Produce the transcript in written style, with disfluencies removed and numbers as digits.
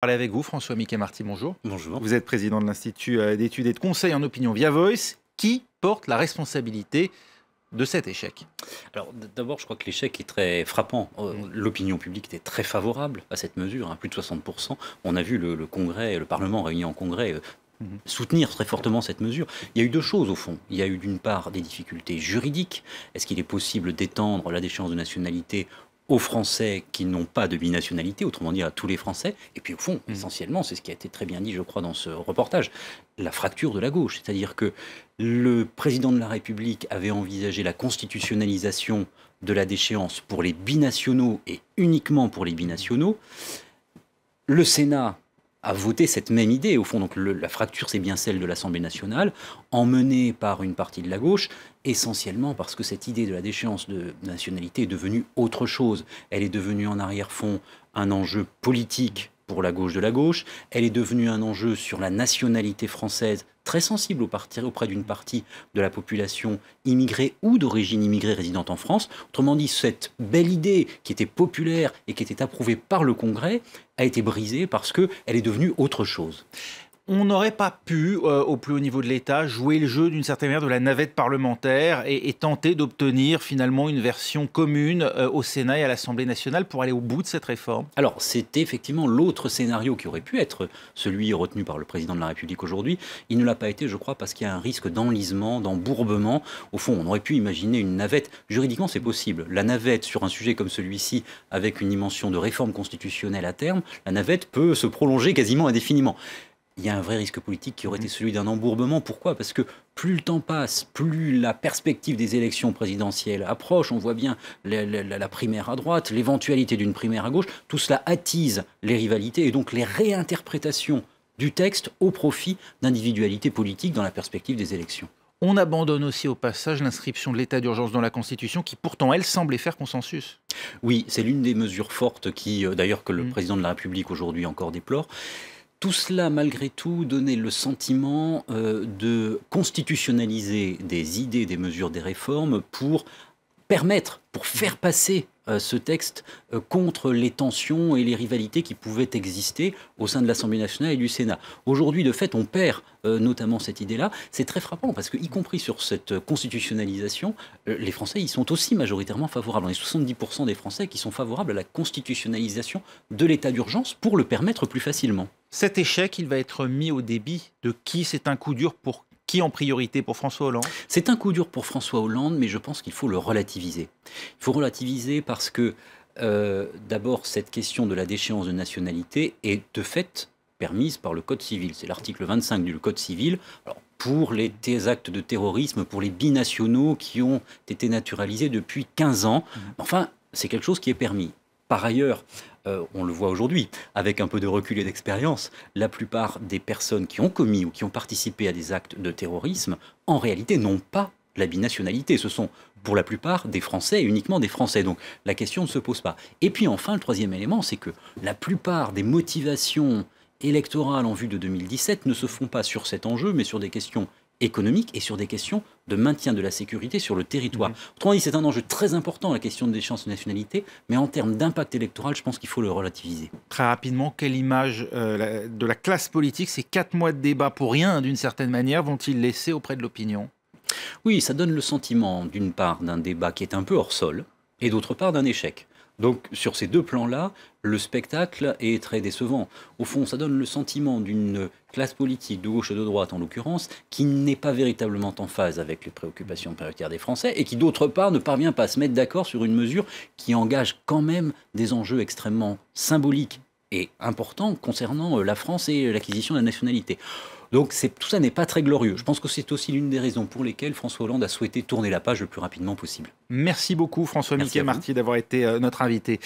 Parler avec vous, François Mickey-Marty, bonjour. Bonjour. Vous êtes président de l'Institut d'études et de conseil en opinion Via Voice. Qui porte la responsabilité de cet échec? Alors d'abord, je crois que l'échec est très frappant. L'opinion publique était très favorable à cette mesure, plus de 60%. On a vu le Congrès, le Parlement réuni en Congrès soutenir très fortement cette mesure. Il y a eu deux choses au fond. Il y a eu d'une part des difficultés juridiques. Est-ce qu'il est possible d'étendre la déchéance de nationalité aux Français qui n'ont pas de binationalité, autrement dit à tous les Français? Et puis au fond, essentiellement, c'est ce qui a été très bien dit, je crois, dans ce reportage, la fracture de la gauche. C'est-à-dire que le président de la République avait envisagé la constitutionnalisation de la déchéance pour les binationaux et uniquement pour les binationaux. Le Sénat a voté cette même idée, au fond, donc la fracture, c'est bien celle de l'Assemblée nationale, emmenée par une partie de la gauche, essentiellement parce que cette idée de la déchéance de nationalité est devenue autre chose. Elle est devenue en arrière-fond un enjeu politique pour la gauche de la gauche, elle est devenue un enjeu sur la nationalité française, très sensible auprès d'une partie de la population immigrée ou d'origine immigrée résidente en France. Autrement dit, cette belle idée qui était populaire et qui était approuvée par le Congrès a été brisée parce qu'elle est devenue autre chose. On n'aurait pas pu, au plus haut niveau de l'État, jouer le jeu d'une certaine manière de la navette parlementaire et tenter d'obtenir finalement une version commune au Sénat et à l'Assemblée nationale pour aller au bout de cette réforme? Alors, c'était effectivement l'autre scénario qui aurait pu être celui retenu par le président de la République aujourd'hui. Il ne l'a pas été, je crois, parce qu'il y a un risque d'enlisement, d'embourbement. Au fond, on aurait pu imaginer une navette. Juridiquement, c'est possible. La navette sur un sujet comme celui-ci, avec une dimension de réforme constitutionnelle à terme, la navette peut se prolonger quasiment indéfiniment. Il y a un vrai risque politique qui aurait été celui d'un embourbement. Pourquoi? Parce que plus le temps passe, plus la perspective des élections présidentielles approche. On voit bien la primaire à droite, l'éventualité d'une primaire à gauche. Tout cela attise les rivalités et donc les réinterprétations du texte au profit d'individualités politiques dans la perspective des élections. On abandonne aussi au passage l'inscription de l'état d'urgence dans la Constitution qui pourtant, elle, semblait faire consensus. Oui, c'est l'une des mesures fortes qui, d'ailleurs, que le président de la République aujourd'hui encore déplore. Tout cela, malgré tout, donnait le sentiment de constitutionnaliser des idées, des mesures, des réformes pour permettre, pour faire passer ce texte contre les tensions et les rivalités qui pouvaient exister au sein de l'Assemblée nationale et du Sénat. Aujourd'hui, de fait, on perd notamment cette idée-là. C'est très frappant parce que, y compris sur cette constitutionnalisation, les Français y sont aussi majoritairement favorables. On est 70% des Français qui sont favorables à la constitutionnalisation de l'état d'urgence pour le permettre plus facilement. Cet échec, il va être mis au débit de qui? C'est un coup dur pour qui en priorité? Pour François Hollande? C'est un coup dur pour François Hollande, mais je pense qu'il faut le relativiser. Il faut relativiser parce que, d'abord, cette question de la déchéance de nationalité est de fait permise par le Code civil. C'est l'article 25 du Code civil. Alors, pour les actes de terrorisme, pour les binationaux qui ont été naturalisés depuis 15 ans. Enfin, c'est quelque chose qui est permis. Par ailleurs, on le voit aujourd'hui, avec un peu de recul et d'expérience, la plupart des personnes qui ont commis ou qui ont participé à des actes de terrorisme, en réalité, n'ont pas la binationalité. Ce sont pour la plupart des Français et uniquement des Français. Donc la question ne se pose pas. Et puis enfin, le troisième élément, c'est que la plupart des motivations électorales en vue de 2017 ne se font pas sur cet enjeu, mais sur des questions économiques et sur des questions de maintien de la sécurité sur le territoire. Autrement dit, c'est un enjeu très important, la question de déchéance de nationalité, mais en termes d'impact électoral, je pense qu'il faut le relativiser. Très rapidement, quelle image de la classe politique, ces 4 mois de débat pour rien, d'une certaine manière, vont-ils laisser auprès de l'opinion? Oui, ça donne le sentiment, d'une part, d'un débat qui est un peu hors sol, et d'autre part, d'un échec. Donc, sur ces deux plans-là, le spectacle est très décevant. Au fond, ça donne le sentiment d'une classe politique, de gauche et de droite en l'occurrence, qui n'est pas véritablement en phase avec les préoccupations prioritaires des Français et qui, d'autre part, ne parvient pas à se mettre d'accord sur une mesure qui engage quand même des enjeux extrêmement symboliques et importants concernant la France et l'acquisition de la nationalité. Donc tout ça n'est pas très glorieux. Je pense que c'est aussi l'une des raisons pour lesquelles François Hollande a souhaité tourner la page le plus rapidement possible. Merci beaucoup François Mickey-Marty d'avoir été notre invité.